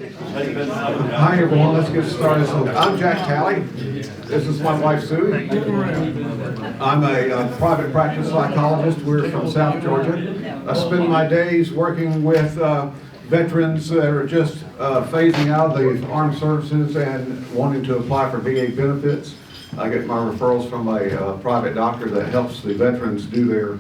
Hi everyone, let's get started. So I'm Jack Talley. This is my wife Sue. I'm a private practice psychologist. We're from South Georgia. I spend my days working with veterans that are just phasing out of the armed services and wanting to apply for VA benefits. I get my referrals from a private doctor that helps the veterans do their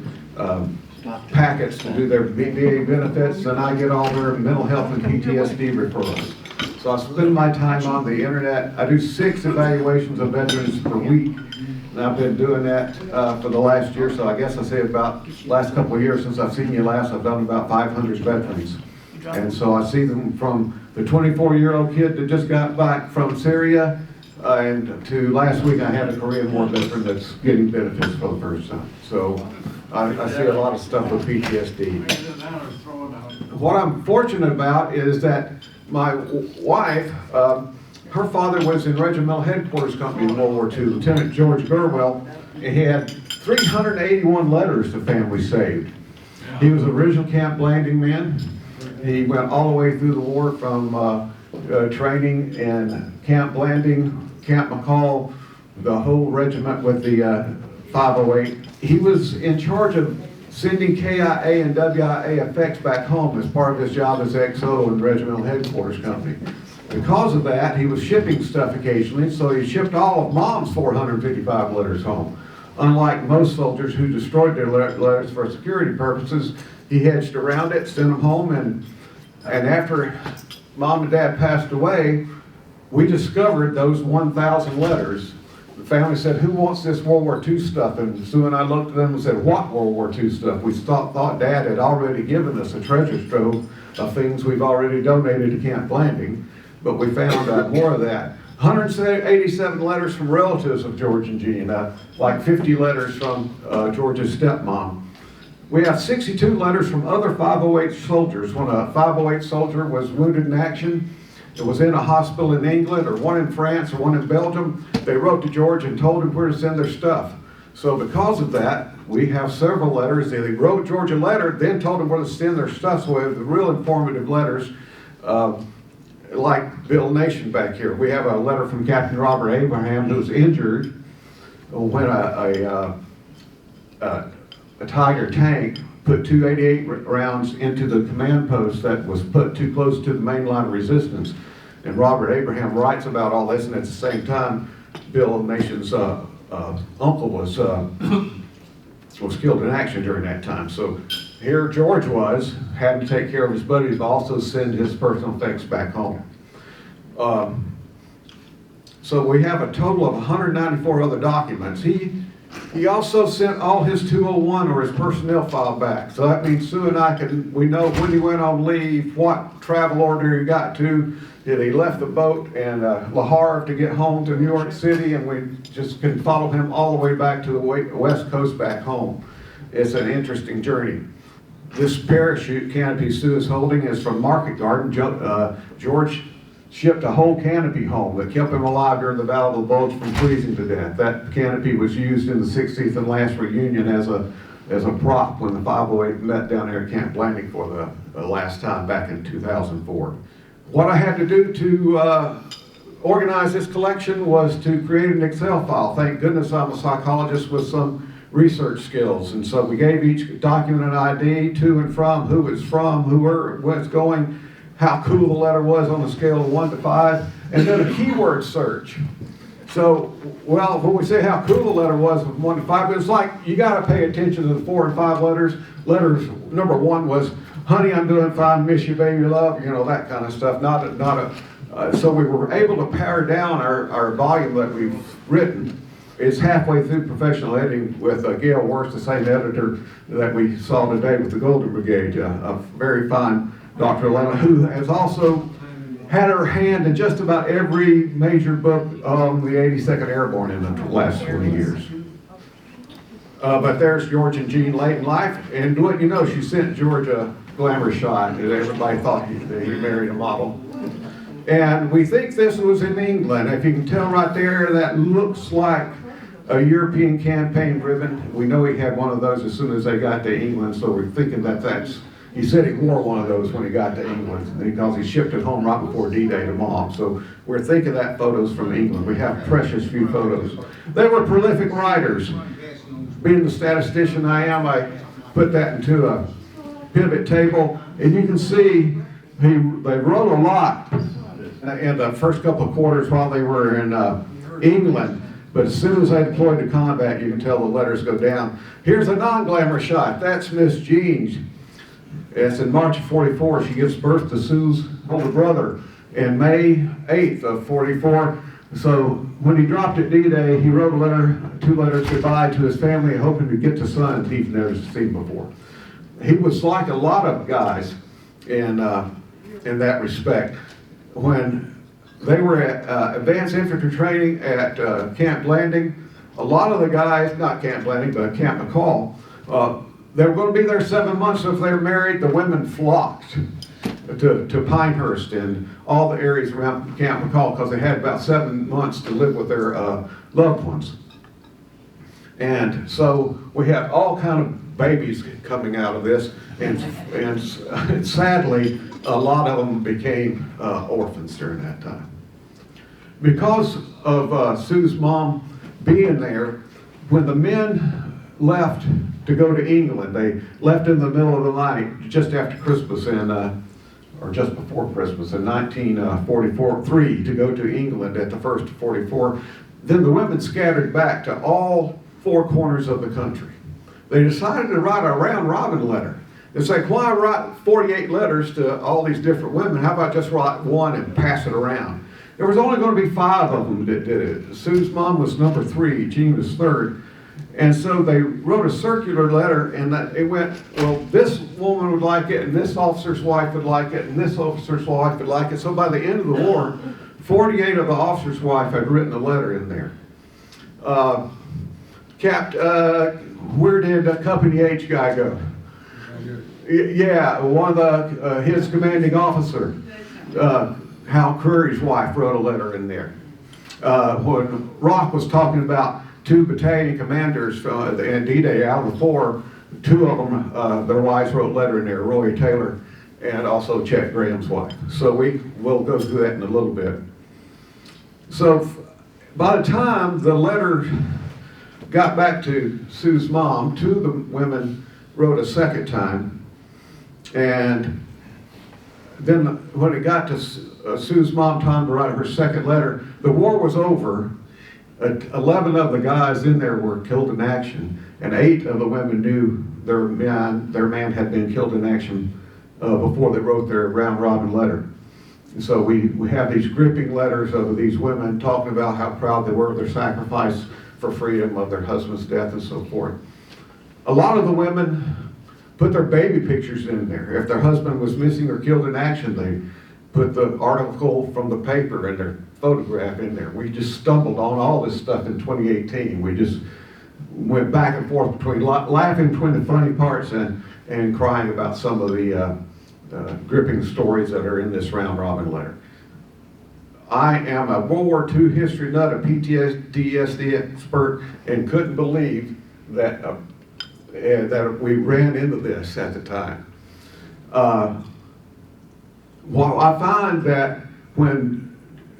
packets to do their VA benefits, and I get all their mental health and PTSD referrals. So I spend my time on the internet. I do 6 evaluations of veterans per week, and I've been doing that for the last year. So I guess I say about last couple of years since I've seen you last, I've done about 500 veterans. And so I see them from the 24-year-old kid that just got back from Syria, and to last week I had a Korean War veteran that's getting benefits for the first time. So I see a lot of stuff with PTSD. What I'm fortunate about is that my wife, her father was in Regimental Headquarters Company in World War II, Lieutenant George Gurwell, and he had 381 letters to families saved. He was an original Camp Blanding man. He went all the way through the war from training in Camp Blanding, Camp McCall, the whole regiment with the 508. He was in charge of sending KIA and WIA effects back home as part of his job as XO in Regimental Headquarters Company. Because of that, he was shipping stuff occasionally, so he shipped all of Mom's 455 letters home. Unlike most soldiers who destroyed their letters for security purposes, he hedged around it, sent them home, and after Mom and Dad passed away, we discovered those 1,000 letters. The family said, "Who wants this World War II stuff?" And Sue and I looked at them and said, "What World War II stuff?" We thought Dad had already given us a treasure trove of things we've already donated to Camp Blanding, but we found more of that. 187 letters from relatives of George and Jean, like 50 letters from George's stepmom. We have 62 letters from other 508 soldiers. When a 508 soldier was wounded in action, it was in a hospital in England, or one in France, or one in Belgium, they wrote to George and told him where to send their stuff. So because of that, we have several letters. They wrote George a letter, then told him where to send their stuff. So we have the real informative letters, like Bill Nation back here. We have a letter from Captain Robert Abraham, who was injured when a Tiger tank put 288 rounds into the command post that was put too close to the main line of resistance. And Robert Abraham writes about all this, and at the same time, Bill Nation's uncle was killed in action during that time. So here George was, having to take care of his buddies, but also send his personal effects back home. So we have a total of 194 other documents. He also sent all his 201 or his personnel file back. So that means Sue and I we know when he went on leave, what travel order he got to. Did he left the boat in Le Havre to get home to New York City, and we just can follow him all the way back to the West Coast back home. It's an interesting journey. This parachute canopy Sue is holding is from Market Garden. George shipped a whole canopy home that kept him alive during the Battle of the Bulge from freezing to death. That canopy was used in the 60th and last reunion as a prop when the 508 met down there at Camp Blanding for the last time back in 2004. What I had to do to organize this collection was to create an Excel file. Thank goodness I'm a psychologist with some research skills, and so we gave each document an ID, to and from, who it's from, where it's going, how cool the letter was on a scale of 1 to 5, and then a keyword search. So, well, when we say how cool the letter was from 1 to 5, it was like you got to pay attention to the 4 and 5 letters. Letters number 1 was, "Honey, I'm doing fine, miss you, baby, love," that kind of stuff. So we were able to pare down our volume that we've written. It's halfway through professional editing with Gail Worst, the same editor that we saw today with the Golden Brigade, a very fine Dr. Lena, who has also had her hand in just about every major book on the 82nd Airborne in the last 20 years. But there's George and Jean late in life, and wouldn't you know, she sent George a glamour shot, and everybody thought he married a model. And we think this was in England. If you can tell right there, that looks like a European campaign ribbon. We know he had one of those as soon as they got to England, so we're thinking that that's He said he wore one of those when he got to England because he shipped it home right before D-Day to Mom. So we're thinking that photo's from England. We have precious few photos. They were prolific writers. Being the statistician I am, I put that into a pivot table, and you can see they wrote a lot in the first couple of quarters while they were in England. But as soon as they deployed to combat, you can tell the letters go down. Here's a non-glamour shot. That's Miss Jean. It's in March of 44. She gives birth to Sue's older brother in May 8th of 44. So when he dropped at D-Day, he wrote a letter, 2 letters goodbye to his family, hoping to get to sons he'd never seen before. He was like a lot of guys in that respect. When they were at advanced infantry training at Camp Blanding, a lot of the guys, not Camp Blanding, but Camp McCall, they were going to be there 7 months. So if they were married, the women flocked to Pinehurst and all the areas around Camp McCall because they had about 7 months to live with their loved ones. And so we had all kind of babies coming out of this, and sadly, a lot of them became orphans during that time. Because of Sue's mom being there, when the men left to go to England, they left in the middle of the night, just after Christmas, or just before Christmas in 1943, to go to England at the first of 44. Then the women scattered back to all 4 corners of the country. They decided to write a round-robin letter. It's like, why write 48 letters to all these different women? How about just write one and pass it around? There was only going to be 5 of them that did it. Sue's mom was number 3, Jean was 3rd. And so they wrote a circular letter, and it went, well, this woman would like it, and this officer's wife would like it, and this officer's wife would like it. So by the end of the war, 48 of the officer's wife had written a letter in there. Where did Company H guy go? Yeah, one of his commanding officer, Hal Curry's wife, wrote a letter in there. When Rock was talking about 2 battalion commanders in D-Day out of the 4, 2 of them, their wives wrote a letter in there, Roy Taylor and also Chet Graham's wife. So we'll go through that in a little bit. So by the time the letter got back to Sue's mom, 2 of the women wrote a second time. And then when it got to Sue's mom time to write her second letter, the war was over. 11 of the guys in there were killed in action, and 8 of the women knew their man had been killed in action before they wrote their round-robin letter. And so we have these gripping letters of these women talking about how proud they were of their sacrifice for freedom, of their husband's death, and so forth. A lot of the women put their baby pictures in there. If their husband was missing or killed in action, they put the article from the paper and their photograph in there. We just stumbled on all this stuff in 2018. We just went back and forth between laughing between the funny parts and crying about some of the gripping stories that are in this round-robin letter. I am a World War II history nut, a PTSD expert, and couldn't believe that that we ran into this at the time. Well, I find that when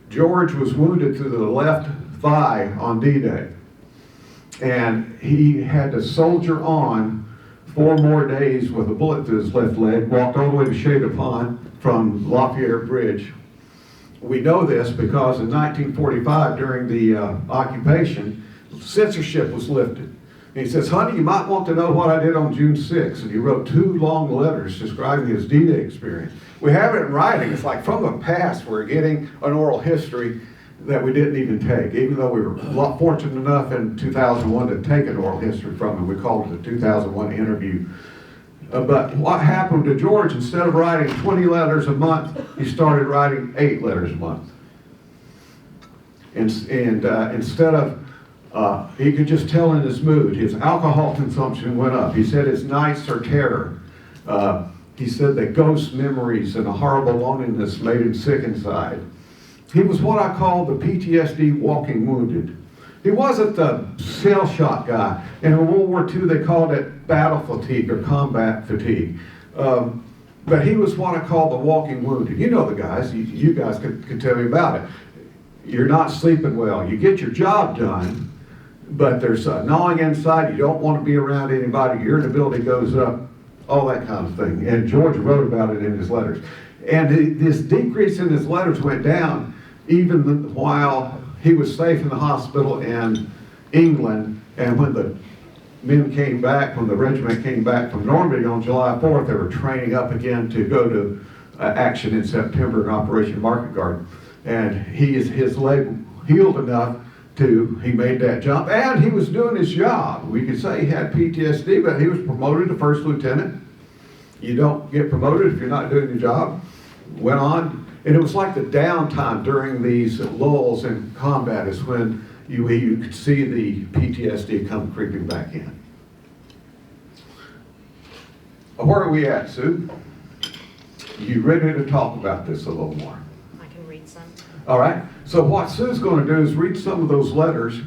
George was wounded through the left thigh on D-Day, and he had to soldier on 4 more days with a bullet through his left leg, walked all the way to Shade Pond from Lafayette Bridge. We know this because in 1945, during the occupation, censorship was lifted. And he says, honey, you might want to know what I did on June 6th. And he wrote 2 long letters describing his D-Day experience. We have it in writing. It's like from the past, we're getting an oral history that we didn't even take, even though we were fortunate enough in 2001 to take an oral history from him. We called it the 2001 interview. But what happened to George, instead of writing 20 letters a month, he started writing 8 letters a month. And instead of he could just tell in his mood. His alcohol consumption went up. He said his nights are terror. He said that ghost memories and a horrible loneliness made him sick inside. He was what I call the PTSD walking wounded. He wasn't the shell shock guy. In World War II, they called it battle fatigue or combat fatigue. But he was what I call the walking wounded. You know the guys, you guys could tell me about it. You're not sleeping well. You get your job done, but there's a gnawing inside. You don't want to be around anybody. Your irritability goes up, all that kind of thing. And George wrote about it in his letters. And this decrease in his letters went down even while he was safe in the hospital in England. And when the men came back, when the regiment came back from Normandy on July 4th, they were training up again to go to action in September in Operation Market Garden. And his leg healed enough he made that jump, and he was doing his job. We could say he had PTSD, but he was promoted to first lieutenant. You don't get promoted if you're not doing your job. Went on, and it was like the downtime during these lulls in combat is when you could see the PTSD come creeping back in. Where are we at, Sue? You ready to talk about this a little more? I can read some. All right. So what Sue's going to do is read some of those letters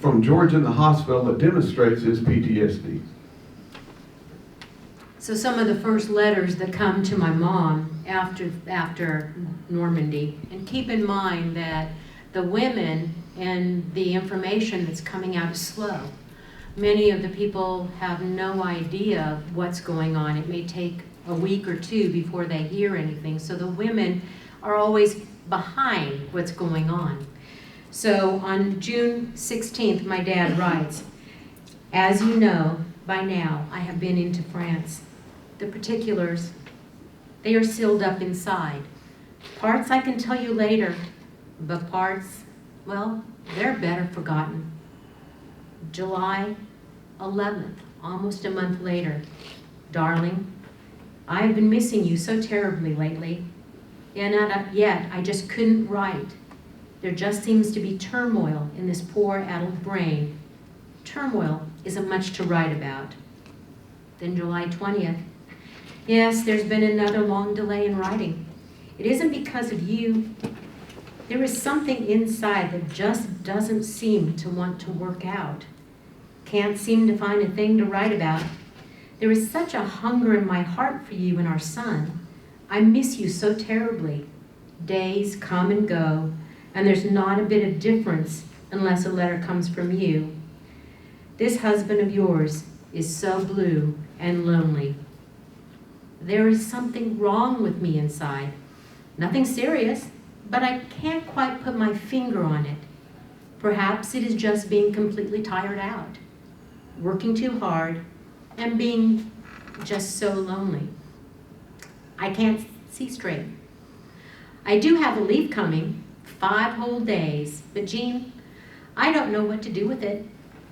from George in the hospital that demonstrates his PTSD. So some of the first letters that come to my mom after Normandy, and keep in mind that the women and the information that's coming out is slow. Many of the people have no idea what's going on. It may take a week or two before they hear anything. So the women are always behind what's going on. So on June 16th, my dad writes, "As you know, by now, I have been into France. The particulars, they are sealed up inside. Parts I can tell you later, but parts, well, they're better forgotten. July 11th, almost a month later. Darling, I have been missing you so terribly lately, and yet I just couldn't write. There just seems to be turmoil in this poor addled brain. Turmoil isn't much to write about." Then July 20th, "Yes, there's been another long delay in writing. It isn't because of you. There is something inside that just doesn't seem to want to work out. Can't seem to find a thing to write about. There is such a hunger in my heart for you and our son. I miss you so terribly. Days come and go, and there's not a bit of difference unless a letter comes from you. This husband of yours is so blue and lonely. There is something wrong with me inside. Nothing serious, but I can't quite put my finger on it. Perhaps it is just being completely tired out, working too hard, and being just so lonely. I can't see straight. I do have a leave coming, 5 whole days, but Jean, I don't know what to do with it.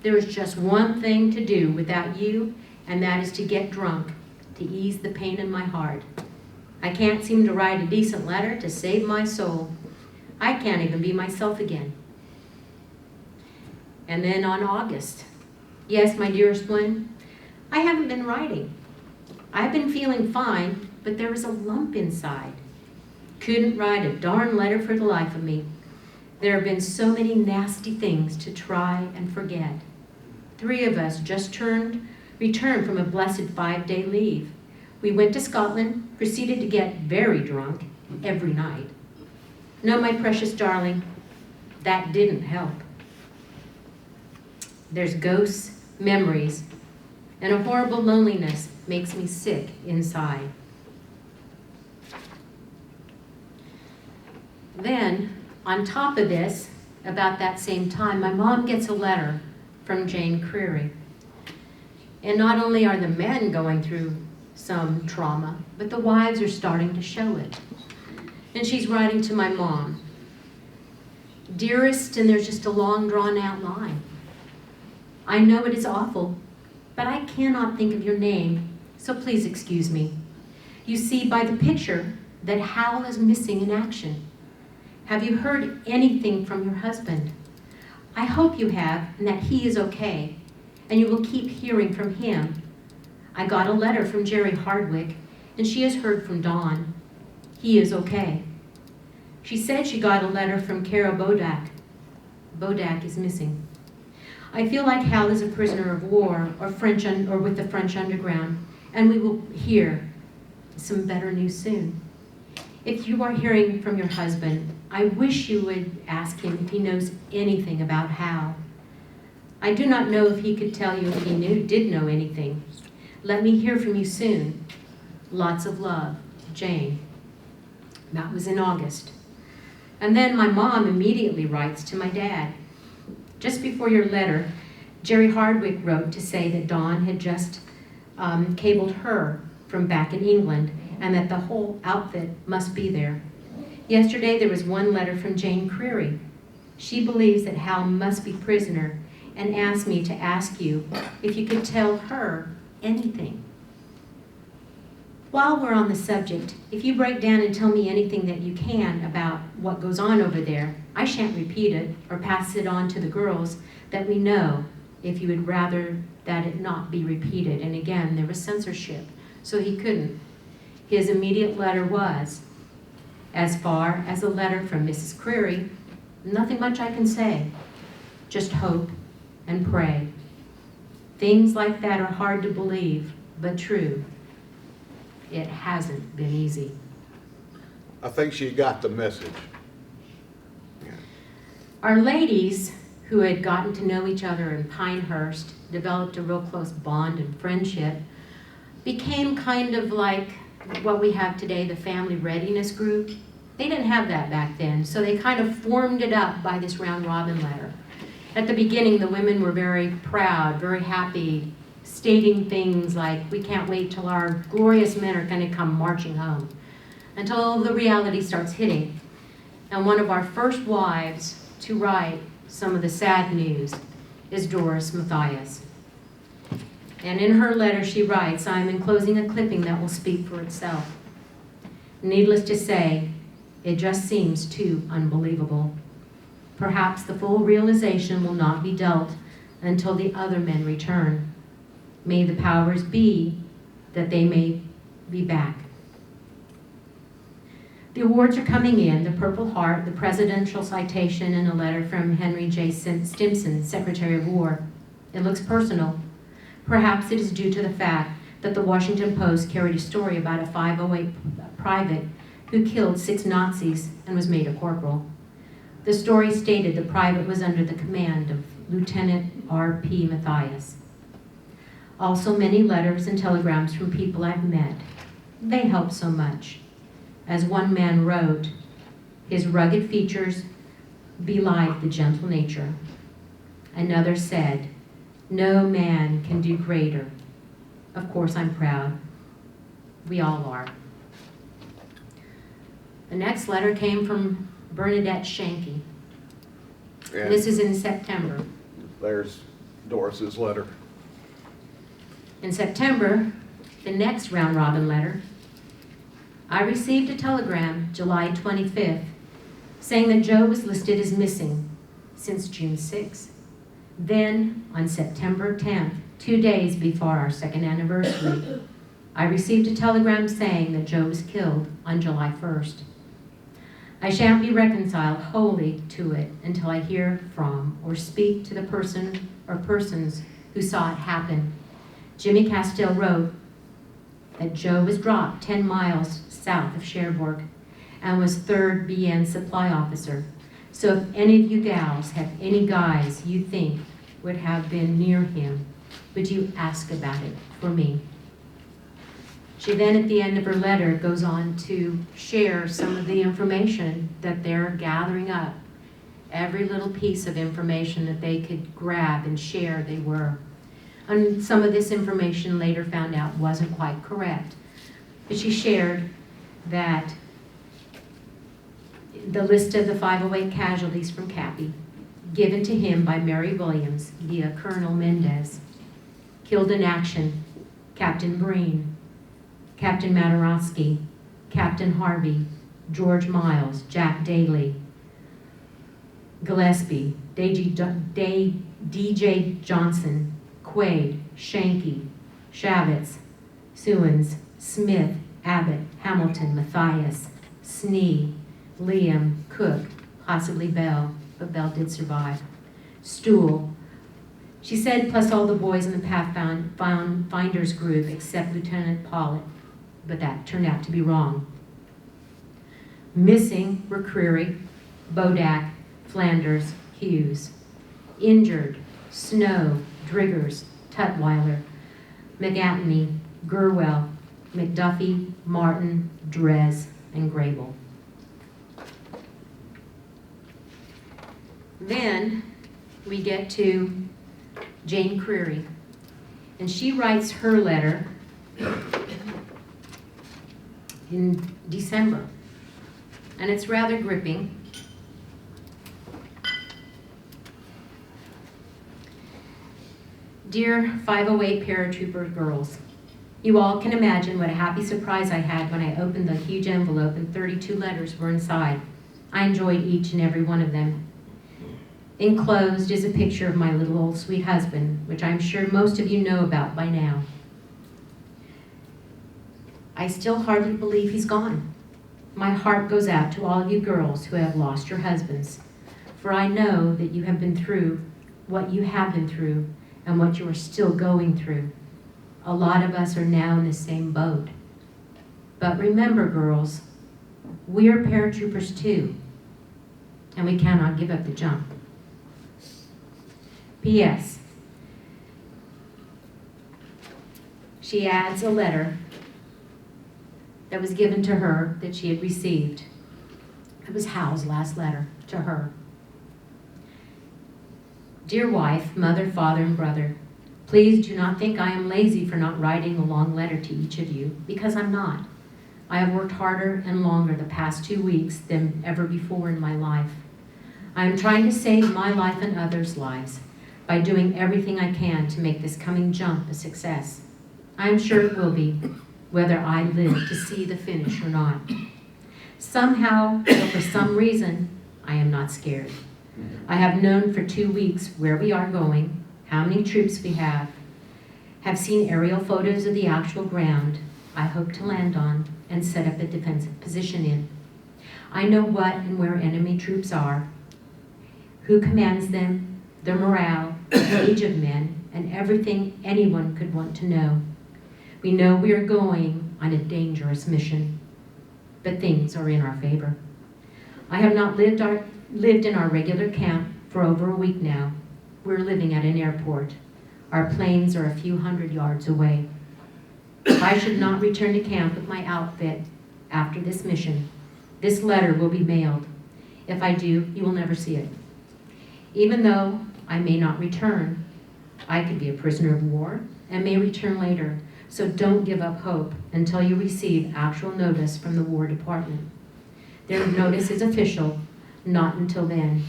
There is just one thing to do without you, and that is to get drunk, to ease the pain in my heart. I can't seem to write a decent letter to save my soul. I can't even be myself again." And then on August, "Yes, my dearest one, I haven't been writing. I've been feeling fine, but there is a lump inside. Couldn't write a darn letter for the life of me. There have been so many nasty things to try and forget. 3 of us just returned from a blessed 5-day leave. We went to Scotland, proceeded to get very drunk every night. No, my precious darling, that didn't help. There's ghosts, memories, and a horrible loneliness makes me sick inside." Then, on top of this, about that same time, my mom gets a letter from Jane Creary. And not only are the men going through some trauma, but the wives are starting to show it. And she's writing to my mom, "Dearest," and there's just a long drawn out line. "I know it is awful, but I cannot think of your name, so please excuse me. You see by the picture that Hal is missing in action. Have you heard anything from your husband? I hope you have, and that he is okay, and you will keep hearing from him. I got a letter from Jerry Hardwick, and she has heard from Don. He is okay. She said she got a letter from Carol Bodak. Bodak is missing. I feel like Hal is a prisoner of war or with the French underground, and we will hear some better news soon. If you are hearing from your husband, I wish you would ask him if he knows anything about Hal. I do not know if he could tell you if he did know anything. Let me hear from you soon. Lots of love, Jane. That was in August. And then my mom immediately writes to my dad. Just before your letter, Jerry Hardwick wrote to say that Dawn had just cabled her from back in England and that the whole outfit must be there. Yesterday there was one letter from Jane Creary. She believes that Hal must be prisoner and asked me to ask you if you could tell her anything. While we're on the subject, if you break down and tell me anything that you can about what goes on over there, I shan't repeat it or pass it on to the girls that we know if you would rather that it not be repeated. And again, there was censorship, so he couldn't. His immediate letter was, as far as a letter from Mrs. Creary, nothing much I can say, just hope and pray. Things like that are hard to believe, but true. It hasn't been easy. I think she got the message. Our ladies, who had gotten to know each other in Pinehurst, developed a real close bond and friendship, became kind of like what we have today, the family readiness group. They didn't have that back then, so they kind of formed it up by this round robin letter. At the beginning, the women were very proud, very happy, stating things like, we can't wait till our glorious men are going to come marching home, until the reality starts hitting. And one of our first wives to write some of the sad news is Doris Mathias. And in her letter she writes, I am enclosing a clipping that will speak for itself. Needless to say, it just seems too unbelievable. Perhaps the full realization will not be dealt until the other men return. May the powers be that they may be back. The awards are coming in, the Purple Heart, the Presidential Citation, and a letter from Henry J. Stimson, Secretary of War. It looks personal. Perhaps it is due to the fact that the Washington Post carried a story about a 508 private who killed 6 Nazis and was made a corporal. The story stated the private was under the command of Lieutenant R.P. Mathias. Also many letters and telegrams from people I've met. They help so much. As one man wrote, his rugged features belied the gentle nature. Another said, no man can do greater. Of course I'm proud. We all are. The next letter came from Bernadette Shanky. And this is in September. there's Doris's letter. In September, the next round robin letter, I received a telegram July 25th saying that Joe was listed as missing since June 6th. Then, on September 10th, 2 days before our second anniversary, I received a telegram saying that Joe was killed on July 1st. I shan't be reconciled wholly to it until I hear from or speak to the person or persons who saw it happen. Jimmy Castile wrote that Joe was dropped 10 miles south of Cherbourg and was 3rd BN supply officer. So if any of you gals have any guys you think would have been near him, would you ask about it for me? She then, at the end of her letter, goes on to share some of the information that they're gathering up. Every little piece of information that they could grab and share, they were. And some of this information later found out wasn't quite correct. But she shared that the list of the 508 casualties from Cappy, given to him by Mary Williams via Colonel Mendez, killed in action, Captain Breen, Captain Matarowski, Captain Harvey, George Miles, Jack Daly, Gillespie, DJ Johnson, Quaid, Shanky, Shavitz, Sewins, Smith, Abbott, Hamilton, Mathias, Snee, Liam, Cook, possibly Bell, but Bell did survive. Stool. She said plus all the boys in the Pathfinders group except Lieutenant Pollitt, but that turned out to be wrong. Missing were Creary, Bodak, Flanders, Hughes. Injured, Snow, Driggers, Tutwiler, McAtney, Gurwell, McDuffie, Martin, Drez, and Grable. Then we get to Jane Creary, and she writes her letter in December, and it's rather gripping. Dear 508 paratrooper girls, you all can imagine what a happy surprise I had when I opened the huge envelope and 32 letters were inside. I enjoyed each and every one of them. Enclosed is a picture of my little old sweet husband, which I'm sure most of you know about by now. I still hardly believe he's gone. My heart goes out to all of you girls who have lost your husbands, for I know that you have been through what you have been through and what you are still going through. A lot of us are now in the same boat. But remember, girls, we are paratroopers too, and we cannot give up the jump. P.S. She adds a letter that was given to her that she had received. It was Hal's last letter to her. Dear wife, mother, father, and brother, please do not think I am lazy for not writing a long letter to each of you, because I'm not. I have worked harder and longer the past 2 weeks than ever before in my life. I am trying to save my life and others' lives by doing everything I can to make this coming jump a success. I am sure it will be, whether I live to see the finish or not. Somehow, or for some reason, I am not scared. I have known for 2 weeks where we are going, how many troops we have seen aerial photos of the actual ground I hope to land on and set up a defensive position in. I know what and where enemy troops are, who commands them, their morale, the age of men, and everything anyone could want to know. We know we are going on a dangerous mission, but things are in our favor. I have not lived in our regular camp for over a week now. We're living at an airport. Our planes are a few hundred yards away. I should not return to camp with my outfit after this mission. This letter will be mailed. If I do, you will never see it. Even though I may not return, I could be a prisoner of war and may return later, so don't give up hope until you receive actual notice from the War Department. Their notice is official, not until then.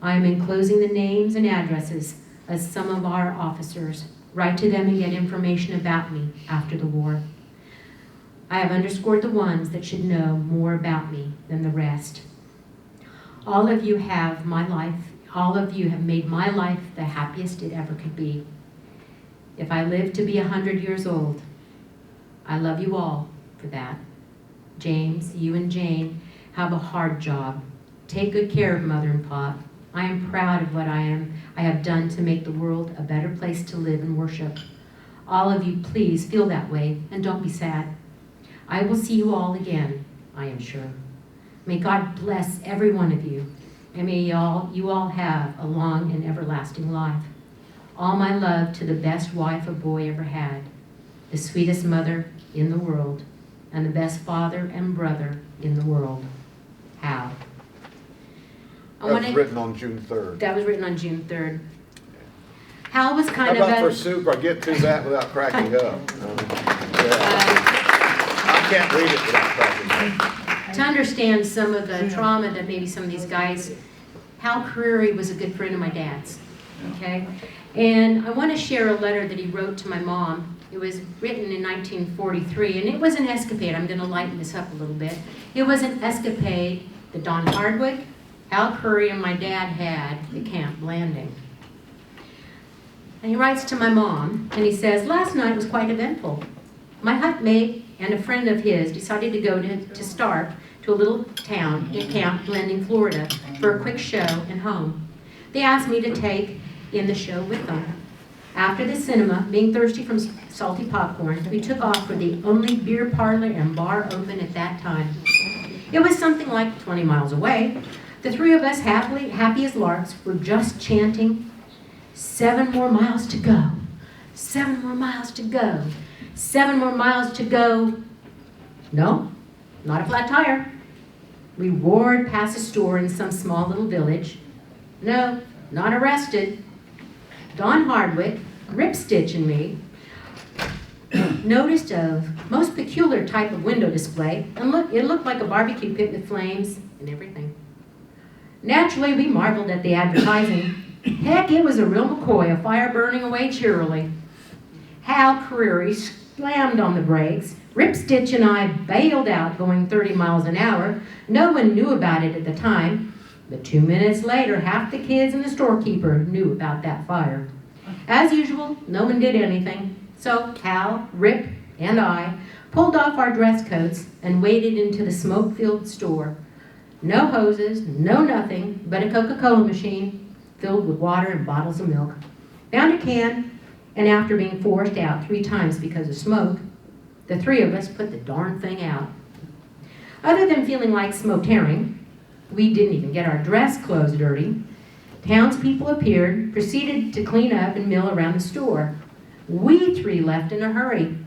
I am enclosing the names and addresses of some of our officers. Write to them and get information about me after the war. I have underscored the ones that should know more about me than the rest. All of you have made my life the happiest it ever could be. If I live to be 100 years old, I love you all for that. James, you and Jane have a hard job. Take good care of Mother and Pop. I am proud of what I have done to make the world a better place to live and worship. All of you, please feel that way and don't be sad. I will see you all again, I am sure. May God bless every one of you, and may you all have a long and everlasting life. All my love to the best wife a boy ever had, the sweetest mother in the world, and the best father and brother in the world. Hal. That was written on June 3rd. That was written on June 3rd. Hal was kind How of about a... for soup? I get through that without cracking up. I can't read it without cracking up. To understand some of the trauma that maybe some of these guys... Hal Creary was a good friend of my dad's, okay? And I want to share a letter that he wrote to my mom. It was written in 1943, and it was an escapade. I'm going to lighten this up a little bit. It was an escapade that Don Hardwick, Hal Curry, and my dad had at Camp Landing. And he writes to my mom, and he says, last night was quite eventful. My hutmate and a friend of his decided to go to Stark, to a little town in Camp Landing, Florida, for a quick show and home. They asked me to take in the show with them. After the cinema, being thirsty from salty popcorn, we took off for the only beer parlor and bar open at that time. It was something like 20 miles away. The three of us, happy as larks, were just chanting, 7 more miles to go, 7 more miles to go, 7 more miles to go. No, not a flat tire. We roared past a store in some small little village. No, not arrested. Don Hardwick, Ripstitch and me, noticed a most peculiar type of window display, and it looked like a barbecue pit with flames and everything. Naturally, we marveled at the advertising. Heck, it was a real McCoy, a fire burning away cheerily. Hal Creary slammed on the brakes. Ripstitch and I bailed out going 30 miles an hour. No one knew about it at the time, but 2 minutes later, half the kids and the storekeeper knew about that fire. As usual, no one did anything. So Hal, Rip, and I pulled off our dress coats and waded into the smoke-filled store. No hoses, no nothing, but a Coca-Cola machine filled with water and bottles of milk. Found a can, and after being forced out 3 times because of smoke, the 3 of us put the darn thing out. Other than feeling like smoked herring, we didn't even get our dress clothes dirty. Townspeople appeared, proceeded to clean up and mill around the store. We 3 left in a hurry.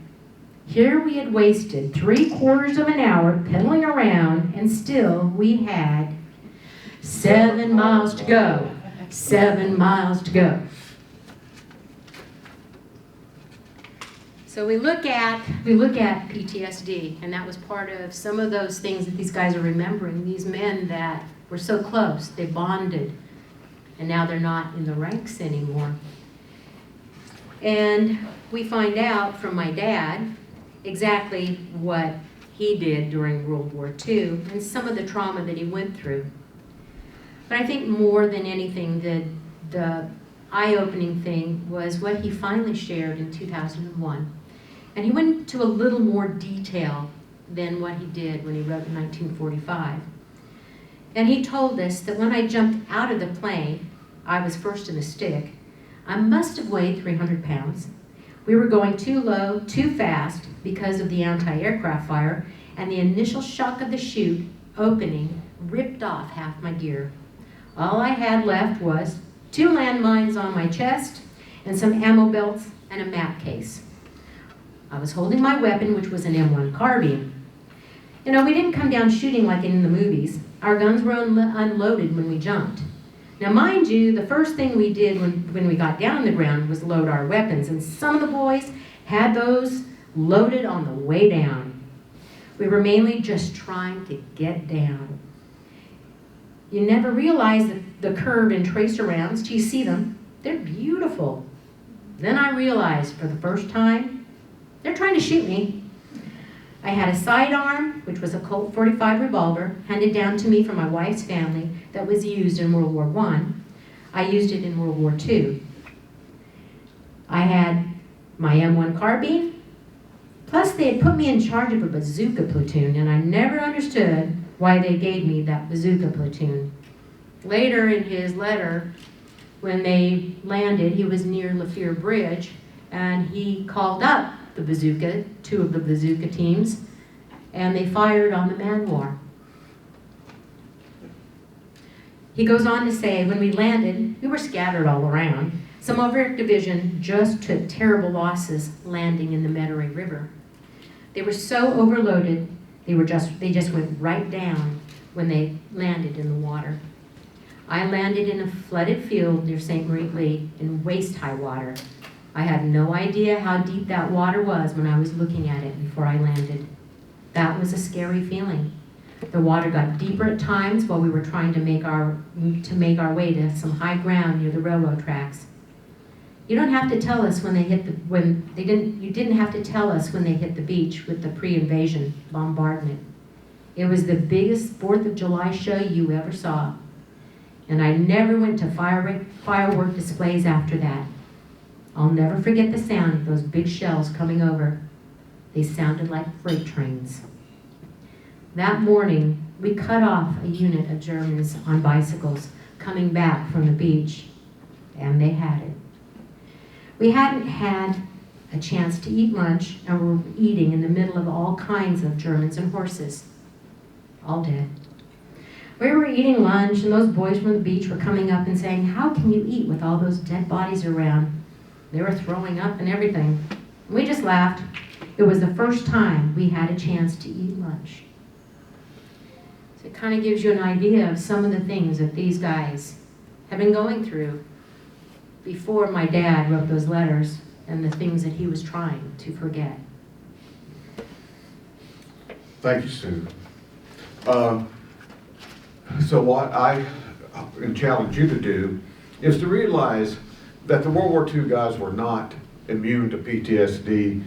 Here we had wasted 3/4 of an hour pedaling around, and still we had 7 miles to go, 7 miles to go. So we look at PTSD, and that was part of some of those things that these guys are remembering. These men that were so close, they bonded, and now they're not in the ranks anymore. And we find out from my dad exactly what he did during World War II and some of the trauma that he went through. But I think more than anything, the eye-opening thing was what he finally shared in 2001. And he went into a little more detail than what he did when he wrote in 1945. And he told us that when I jumped out of the plane, I was first in the stick. I must have weighed 300 pounds. We were going too low, too fast because of the anti-aircraft fire, and the initial shock of the chute opening ripped off half my gear. All I had left was 2 landmines on my chest and some ammo belts and a map case. I was holding my weapon, which was an M1 carbine. You know, we didn't come down shooting like in the movies. Our guns were unloaded when we jumped. Now, mind you, the first thing we did when we got down on the ground was load our weapons, and some of the boys had those loaded on the way down. We were mainly just trying to get down. You never realize the curve in tracer rounds till you see them. They're beautiful. Then I realized for the first time, they're trying to shoot me. I had a sidearm, which was a Colt .45 revolver, handed down to me from my wife's family that was used in World War I. I used it in World War II. I had my M1 carbine, plus they had put me in charge of a bazooka platoon, and I never understood why they gave me that bazooka platoon. Later in his letter, when they landed, he was near Lafier Bridge, and he called up the bazooka, 2 of the bazooka teams, and they fired on the Manwar. He goes on to say, when we landed, we were scattered all around. Some of our division just took terrible losses landing in the Metairie River. They were so overloaded, they just went right down when they landed in the water. I landed in a flooded field near St. Marie in waist-high water. I had no idea how deep that water was when I was looking at it before I landed. That was a scary feeling. The water got deeper at times while we were trying to make our way to some high ground near the railroad tracks. You don't have to tell us you didn't have to tell us when they hit the beach with the pre-invasion bombardment. It was the biggest 4th of July show you ever saw. And I never went to firework displays after that. I'll never forget the sound of those big shells coming over. They sounded like freight trains. That morning, we cut off a unit of Germans on bicycles coming back from the beach, and they had it. We hadn't had a chance to eat lunch, and we were eating in the middle of all kinds of Germans and horses, all dead. We were eating lunch, and those boys from the beach were coming up and saying, "How can you eat with all those dead bodies around?" They were throwing up and everything. We just laughed. It was the first time we had a chance to eat lunch. So it kind of gives you an idea of some of the things that these guys have been going through before my dad wrote those letters and the things that he was trying to forget. Thank you, Sue. So what I challenge you to do is to realize that the World War II guys were not immune to PTSD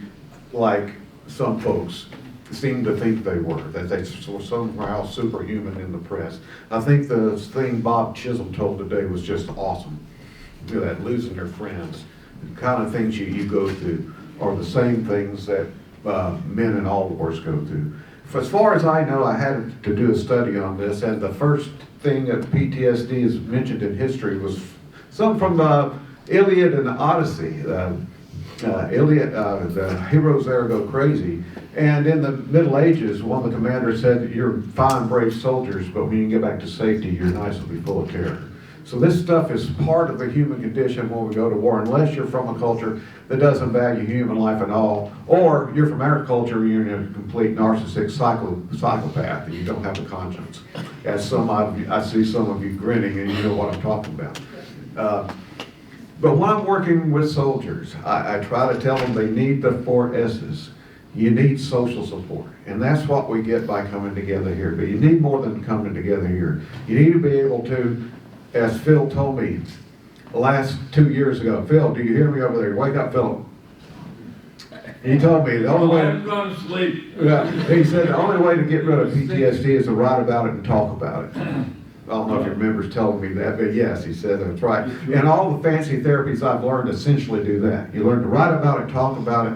like some folks seem to think they were, that they were somehow superhuman in the press. I think the thing Bob Chisholm told today was just awesome. You know, that losing your friends, the kind of things you go through are the same things that men in all wars go through. As far as I know, I had to do a study on this, and the first thing that PTSD is mentioned in history was some from the Iliad and the Odyssey. Iliad, the heroes there go crazy. And in the Middle Ages, one of the commanders said, "You're fine, brave soldiers, but when you get back to safety, your knives will be full of terror." So this stuff is part of the human condition when we go to war, unless you're from a culture that doesn't value human life at all, or you're from our culture, you're a complete narcissistic psychopath, and you don't have a conscience. As some of you, I see some of you grinning, and you know what I'm talking about. But when I'm working with soldiers, I try to tell them they need the 4 S's. You need social support, and that's what we get by coming together here. But you need more than coming together here. You need to be able to, as Phil told me the last 2 years ago, "Phil, do you hear me over there? Wake up, Phil." He told me the only way. I'm going to sleep. Yeah, he said the only way to get rid of PTSD is to write about it and talk about it. I don't know if your members telling me that, but yes, he said that's right. And all the fancy therapies I've learned essentially do that. You learn to write about it, talk about it.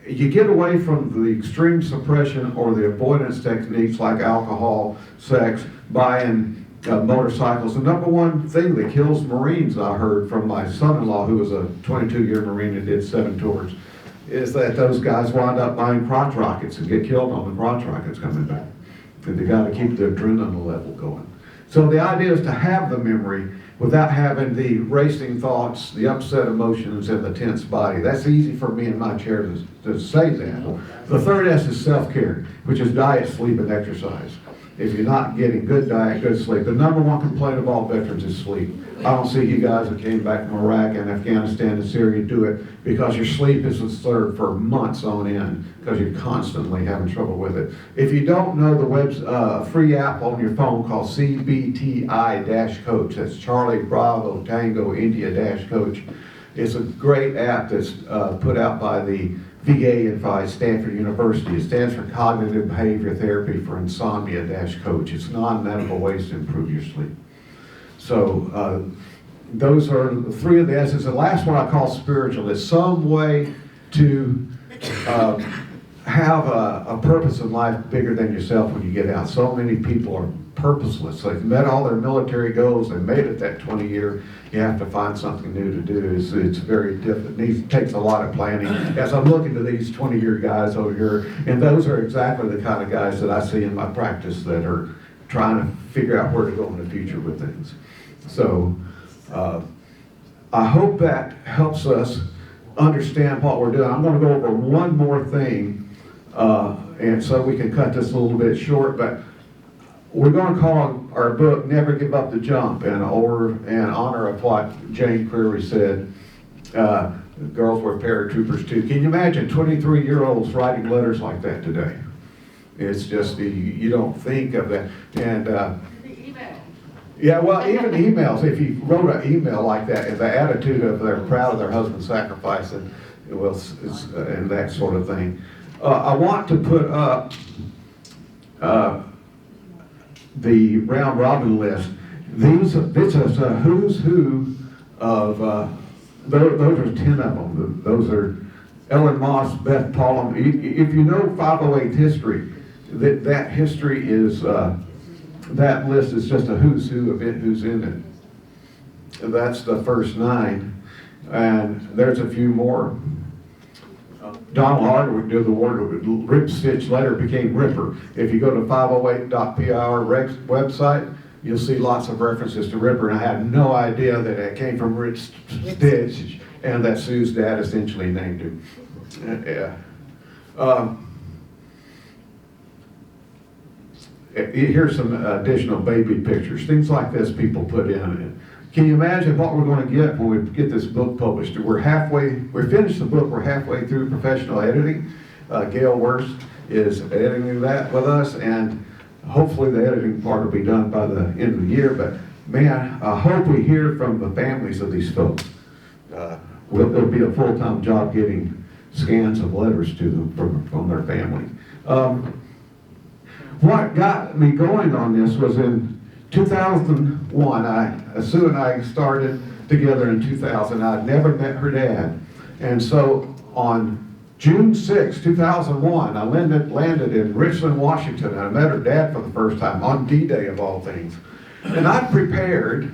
You get away from the extreme suppression or the avoidance techniques like alcohol, sex, buying motorcycles. The number one thing that kills Marines, I heard from my son-in-law, who was a 22-year Marine and did 7 tours, is that those guys wind up buying crotch rockets and get killed on the crotch rockets coming back. And they got to keep the adrenaline level going. So the idea is to have the memory without having the racing thoughts, the upset emotions, and the tense body. That's easy for me in my chair to say that. The third S is self-care, which is diet, sleep, and exercise. If you're not getting good diet, good sleep, the number one complaint of all veterans is sleep. I don't see you guys that came back from Iraq and Afghanistan and Syria do it because your sleep is disturbed for months on end because you're constantly having trouble with it. If you don't know the web's free app on your phone called CBTI-Coach, that's Charlie Bravo Tango India-Coach. It's a great app that's put out by the VA and by Stanford University. It stands for Cognitive Behavior Therapy for Insomnia-Coach. It's non-medical ways to improve your sleep. So those are the 3 of the S's. The last one I call spiritual. It's some way to have a purpose in life bigger than yourself when you get out. So many people are purposeless. They've met all their military goals. They made it that 20-year. You have to find something new to do. It's very difficult. It takes a lot of planning. As I'm looking to these 20-year guys over here, and those are exactly the kind of guys that I see in my practice that are trying to figure out where to go in the future with things. So I hope that helps us understand what we're doing. I'm going to go over one more thing, and so we can cut this a little bit short, but we're going to call our book Never Give Up the Jump in honor of what Jane Creary said. Girls were paratroopers too. Can you imagine 23-year-olds writing letters like that today? It's just, you don't think of that. And yeah, well, even emails, if you wrote an email like that, and the attitude of they're proud of their husband's sacrifice and that sort of thing. I want to put up the round robin list. This is a who's who of, those are 10 of them. Those are Ellen Moss, Beth Paulum. If you know 508 history, that history is, that list is just a who's who of it, who's in it. And that's the first 9. And there's a few more. Donald Hardwick did the word Rip Stitch later became Ripper. If you go to 508.pr website, you'll see lots of references to Ripper, and I had no idea that it came from Rip Stitch, and that Sue's dad essentially named him. Yeah. Here's some additional baby pictures, things like this people put in. Can you imagine what we're going to get when we get this book published? We finished the book, we're halfway through professional editing. Gail Wurst is editing that with us, and hopefully the editing part will be done by the end of the year. But man, I hope we hear from the families of these folks. It'll be a full-time job getting scans of letters to them from their family. What got me going on this was in 2001, Sue and I started together in 2000. I'd never met her dad. And so on June 6, 2001, I landed in Richland, Washington, and I met her dad for the first time on D-Day of all things. And I prepared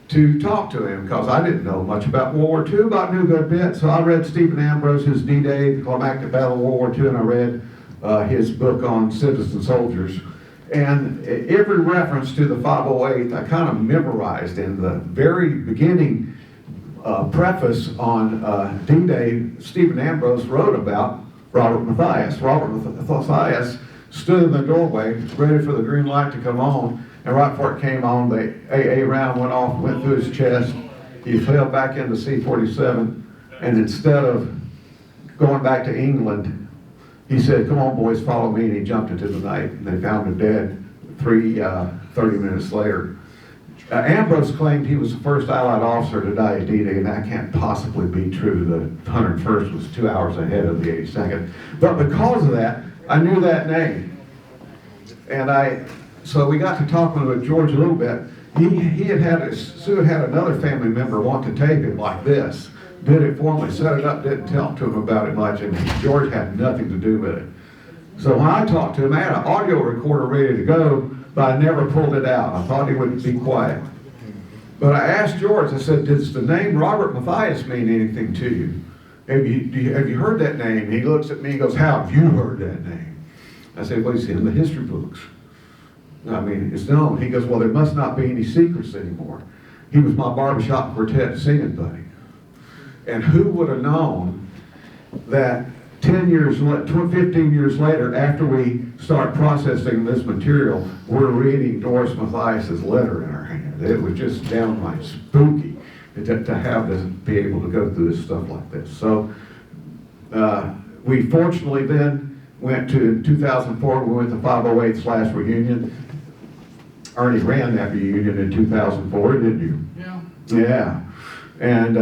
to talk to him because I didn't know much about World War II, but I knew a good bit. So I read Stephen Ambrose's D-Day, the climactic battle of World War II, and I read his book on citizen soldiers. And every reference to the 508 I kind of memorized. In the very beginning preface on D-Day, Stephen Ambrose wrote about Robert Matthias. Robert Matthias stood in the doorway ready for the green light to come on, and right before it came on, the AA round went off, went through his chest. He fell back into C-47, and instead of going back to England, he said, "Come on, boys, follow me," and he jumped into the night, and they found him dead 30 minutes later. Ambrose claimed he was the first Allied officer to die at D-Day, and that can't possibly be true. The 101st was 2 hours ahead of the 82nd. But because of that, I knew that name. And so we got to talking with George a little bit. Sue had another family member want to tape him like this. Did it for me, set it up, didn't talk to him about it much, and George had nothing to do with it. So when I talked to him, I had an audio recorder ready to go, but I never pulled it out. I thought he would be quiet. But I asked George, I said, "Does the name Robert Matthias mean anything to you? Have you heard that name?" And he looks at me and goes, "How have you heard that name?" I said, "Well, it's in the history books. I mean, it's known." He goes, "Well, there must not be any secrets anymore. He was my barbershop quartet singing buddy." And who would have known that 15 years later, after we start processing this material, we're reading Doris Matthias's letter in our hand. It was just downright spooky to have this, be able to go through this stuff like this. So we fortunately then went to, in 2004, we went to 508/reunion. Ernie ran that reunion in 2004, didn't you? Yeah. Yeah. And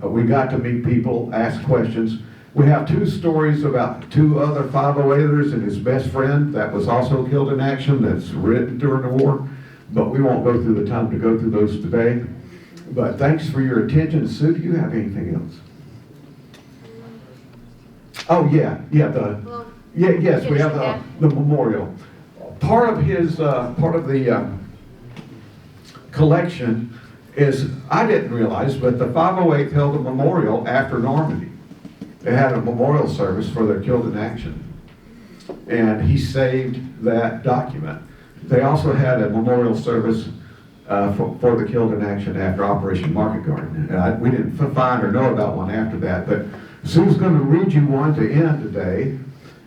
we got to meet people, ask questions. We have two stories about two other 508ers and his best friend that was also killed in action that's written during the war, but we won't go through the time to go through those today. But thanks for your attention. Sue, do you have anything else? Oh, yeah, we have the memorial. Part of the collection is, I didn't realize, but the 508 held a memorial after Normandy. They had a memorial service for their killed in action. And he saved that document. They also had a memorial service for the killed in action after Operation Market Garden. We didn't find or know about one after that, but Sue's going to read you one to end today.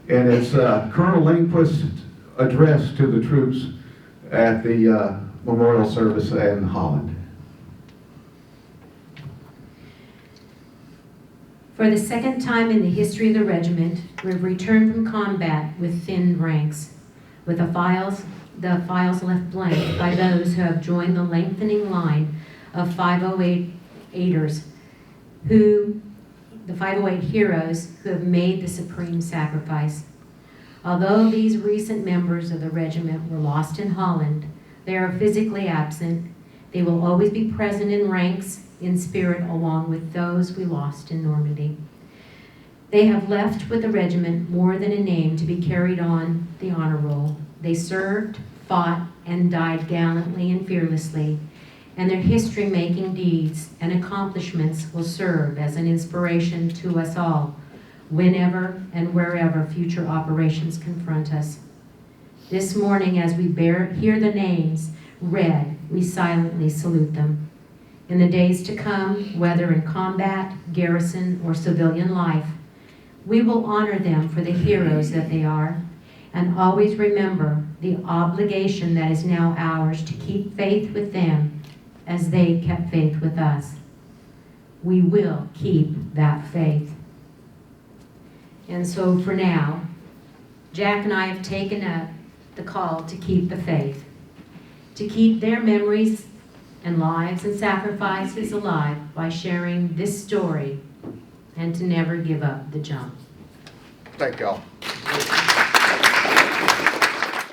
And it's Colonel Lindquist's address to the troops at the memorial service in Holland. For the second time in the history of the regiment, we've returned from combat with thinned ranks, with the files left blank by those who have joined the lengthening line of 508ers, the 508 heroes who have made the supreme sacrifice. Although these recent members of the regiment were lost in Holland, they are physically absent. They will always be present in ranks, in spirit, along with those we lost in Normandy. They have left with the regiment more than a name to be carried on the honor roll. They served, fought, and died gallantly and fearlessly, and their history-making deeds and accomplishments will serve as an inspiration to us all, whenever and wherever future operations confront us. This morning, as we hear the names read, we silently salute them. In the days to come, whether in combat, garrison, or civilian life, we will honor them for the heroes that they are, and always remember the obligation that is now ours to keep faith with them as they kept faith with us. We will keep that faith. And so for now, Jack and I have taken up the call to keep the faith, to keep their memories and lives and sacrifices alive by sharing this story, and to never give up the jump. Thank y'all.